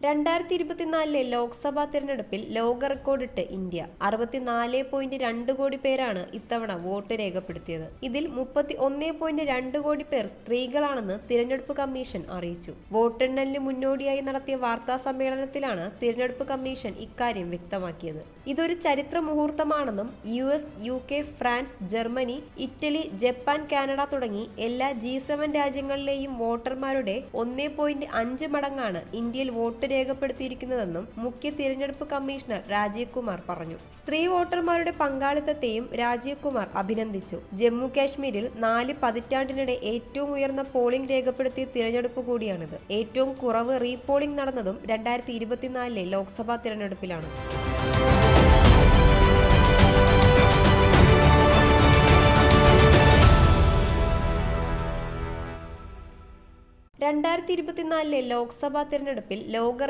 2024 ലോക്സഭാ തിരഞ്ഞെടുപ്പിൽ ലോക റെക്കോർഡിട്ട് ഇന്ത്യ 64.2 കോടി പേരാണ് ഇത്തവണ വോട്ട് രേഖപ്പെടുത്തിയത്. ഇതിൽ 31.2 കോടി പേർ സ്ത്രീകളാണെന്ന് തിരഞ്ഞെടുപ്പ് കമ്മീഷൻ അറിയിച്ചു. വോട്ടെണ്ണലിന് മുന്നോടിയായി നടത്തിയ വാർത്താ സമ്മേളനത്തിലാണ് തിരഞ്ഞെടുപ്പ് കമ്മീഷൻ ഇക്കാര്യം വ്യക്തമാക്കിയത്. ഇതൊരു ചരിത്ര മുഹൂർത്തമാണെന്നും US, UK, France, Germany, Italy, Japan, Canada തുടങ്ങി എല്ലാ G7 രാജ്യങ്ങളിലെയും വോട്ടർമാരുടെ 1.5 മടങ്ങാണ് ഇന്ത്യയിൽ വോട്ട് രേഖപ്പെടുത്തിയിരിക്കുന്നതെന്നും മുഖ്യ തിരഞ്ഞെടുപ്പ് കമ്മീഷണർ രാജീവ് കുമാർ പറഞ്ഞു. സ്ത്രീ വോട്ടർമാരുടെ പങ്കാളിത്തത്തെയും രാജീവ് കുമാർ അഭിനന്ദിച്ചു. ജമ്മു കാശ്മീരിൽ 4 പതിറ്റാണ്ടിനിടെ ഏറ്റവും ഉയർന്ന പോളിംഗ് രേഖപ്പെടുത്തിയ തിരഞ്ഞെടുപ്പ് കൂടിയാണിത്. ഏറ്റവും കുറവ് റീപോളിംഗ് നടന്നതും 2024 ലോക്സഭാ തിരഞ്ഞെടുപ്പിലാണ്. 2024 ലോക്സഭാ തിരഞ്ഞെടുപ്പിൽ ലോക